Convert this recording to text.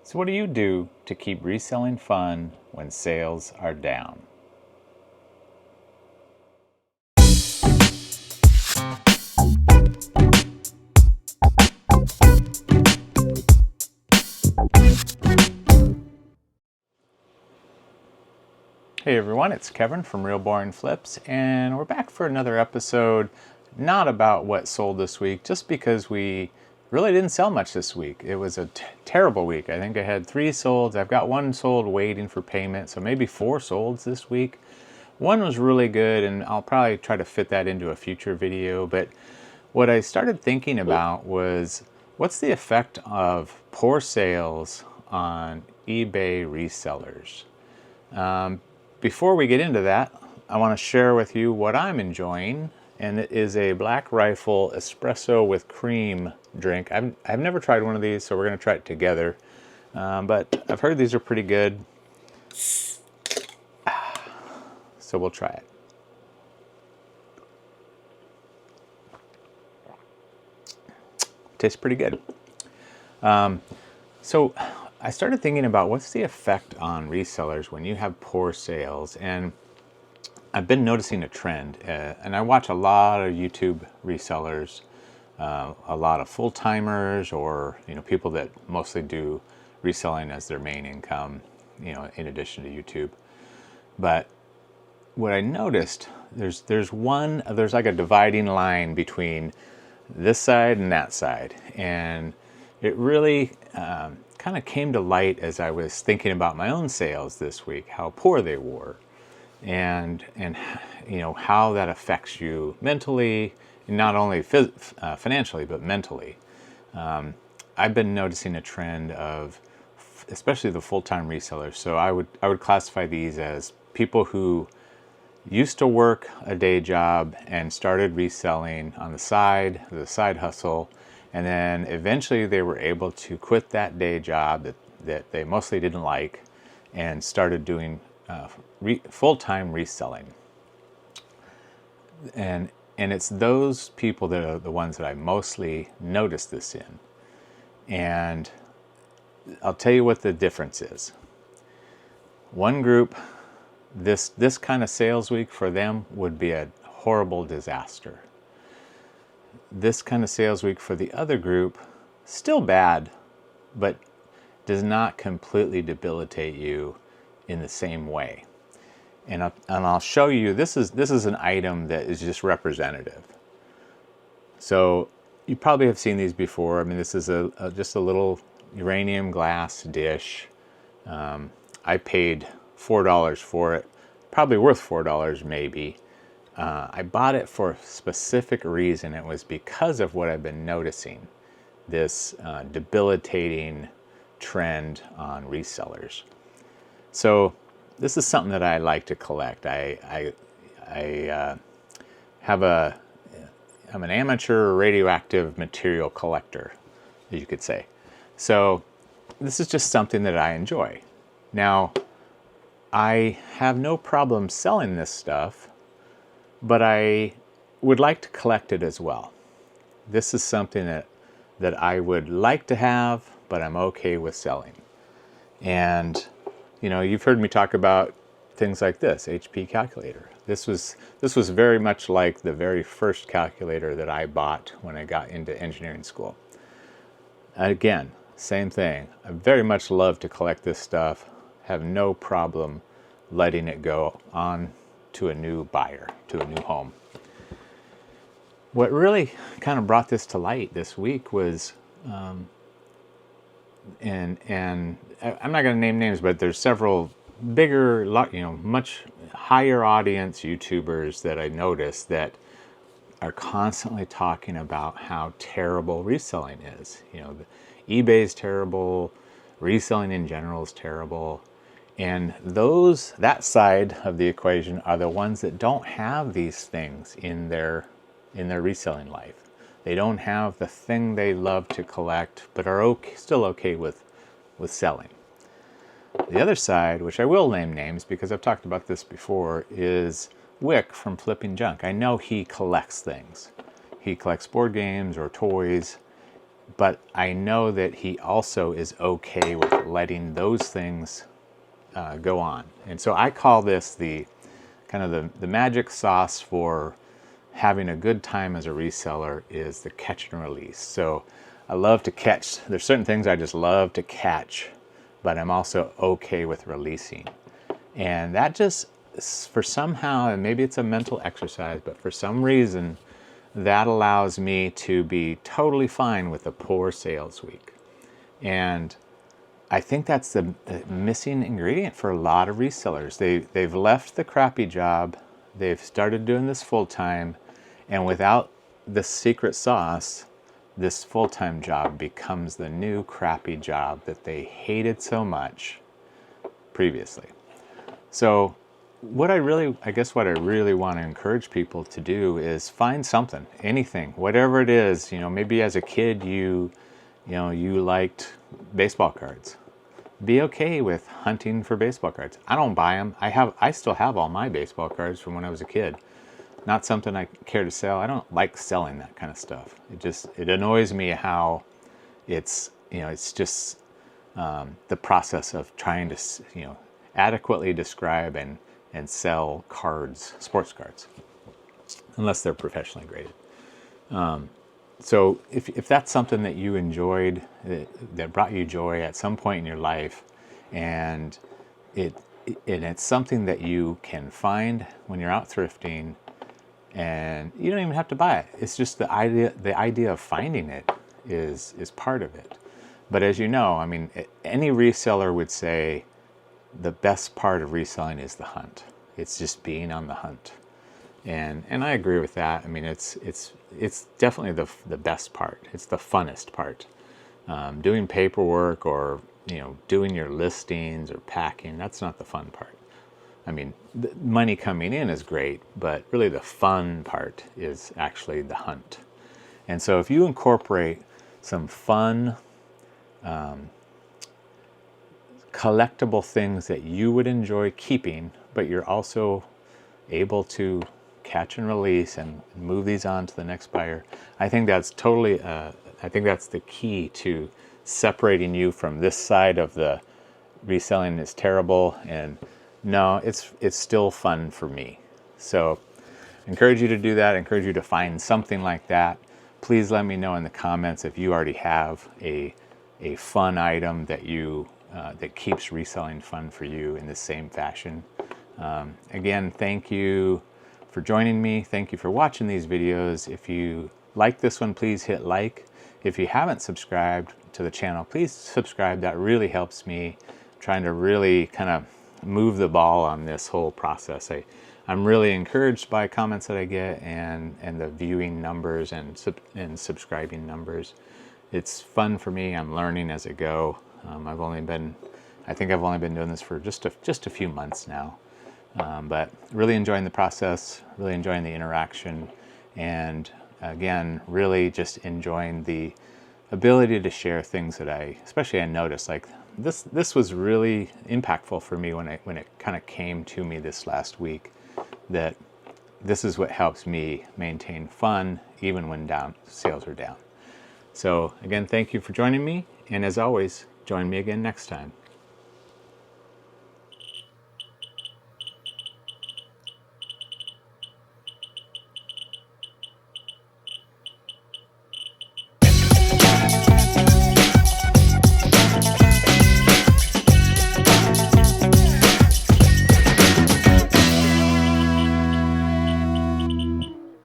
So what do you do to keep reselling fun when sales are down? Hey everyone, it's Kevin from Real Boring Flips, and we're back for another episode, not about what sold this week, just because we really didn't sell much this week. It was a terrible week. I think I had 3 solds. I've got 1 sold waiting for payment, so maybe 4 solds this week. One was really good, and I'll probably try to fit that into a future video, but what I started thinking about was, what's the effect of poor sales on eBay resellers? Before we get into that, I want to share with you what I'm enjoying, and it is a Black Rifle espresso with cream drink. I've never tried one of these, so we're going to try it together. But I've heard these are pretty good, so we'll try it. Tastes pretty good. So I started thinking about, what's the effect on resellers when you have poor sales, and I've been noticing a trend, and I watch a lot of YouTube resellers, a lot of full-timers, or people that mostly do reselling as their main income, in addition to YouTube. But what I noticed, there's like a dividing line between this side and that side, and it really kind of came to light as I was thinking about my own sales this week, how poor they were, and how that affects you mentally, not only financially but mentally. I've been noticing a trend of, especially the full-time resellers. So I would classify these as people who used to work a day job and started reselling on the side hustle, and then eventually they were able to quit that day job that they mostly didn't like and started doing full-time reselling. And it's those people that are the ones that I mostly notice this in. And I'll tell you what the difference is. One group, this kind of sales week for them would be a horrible disaster. This kind of sales week for the other group, still bad, but does not completely debilitate you in the same way. And I'll show you, this is an item that is just representative. So you probably have seen these before. I mean, this is just a little uranium glass dish. I paid $4 for it, probably worth $4 maybe. I bought it for a specific reason. It was because of what I've been noticing, this debilitating trend on resellers. So this is something that I like to collect. I'm an amateur radioactive material collector, you could say. So this is just something that I enjoy. Now, I have no problem selling this stuff, but I would like to collect it as well. This is something that I would like to have, but I'm okay with selling. And you've heard me talk about things like this HP calculator. This was very much like the very first calculator that I bought when I got into engineering school. Again, same thing. I very much love to collect this stuff. Have no problem letting it go on to a new buyer, to a new home. What really kind of brought this to light this week was, and I'm not going to name names, but there's several bigger, much higher audience YouTubers that I noticed that are constantly talking about how terrible reselling is. eBay is terrible, reselling in general is terrible. And that side of the equation are the ones that don't have these things in their reselling life. They don't have the thing they love to collect, but are still okay with selling. The other side, which I will name names because I've talked about this before, is Wick from Flipping Junk. I know he collects things. He collects board games or toys, but I know that he also is okay with letting those things go on. And so I call this the kind of the magic sauce for having a good time as a reseller is the catch and release. So I love to catch. There's certain things I just love to catch, but I'm also okay with releasing. And that just, for somehow, and maybe it's a mental exercise, but for some reason, that allows me to be totally fine with a poor sales week. And I think that's the missing ingredient for a lot of resellers. They've left the crappy job, they've started doing this full time, and without the secret sauce, this full-time job becomes the new crappy job that they hated so much previously. So what I really want to encourage people to do is find something, anything, whatever it is. Maybe as a kid you liked baseball cards. Be okay with hunting for baseball cards. I don't buy them. I still have all my baseball cards from when I was a kid. Not something I care to sell. I don't like selling that kind of stuff. It annoys me how it's just the process of trying to adequately describe and sell cards, sports cards, unless they're professionally graded. So if that's something that you enjoyed, that brought you joy at some point in your life, and it's something that you can find when you're out thrifting, and you don't even have to buy it. It's just the idea of finding it is part of it. But as you know, I mean, any reseller would say the best part of reselling is the hunt. It's just being on the hunt. And I agree with that. I mean, it's definitely the best part. It's the funnest part. Doing paperwork or doing your listings or packing, that's not the fun part. I mean, the money coming in is great, but really the fun part is actually the hunt. And so if you incorporate some fun, collectible things that you would enjoy keeping, but you're also able to catch and release and move these on to the next buyer, I think that's totally, I think that's the key to separating you from this side of the reselling is terrible and no, it's still fun for me. So I encourage you to do that. I encourage you to find something like that. Please let me know in the comments if you already have a fun item that you that keeps reselling fun for you in the same fashion. Again, thank you for joining me. Thank you for watching these videos. If you like this one, please hit like. If you haven't subscribed to the channel, please subscribe. That really helps me trying to really kind of move the ball on this whole process. I'm really encouraged by comments that I get and the viewing numbers and subscribing numbers. It's fun for me. I'm learning as I go. I think I've only been doing this for just a few months now, but really enjoying the process, really enjoying the interaction, and again, really just enjoying the ability to share things that especially I noticed, like this was really impactful for me when it kind of came to me this last week, that this is what helps me maintain fun even when sales are down. So again, thank you for joining me, and as always, join me again next time.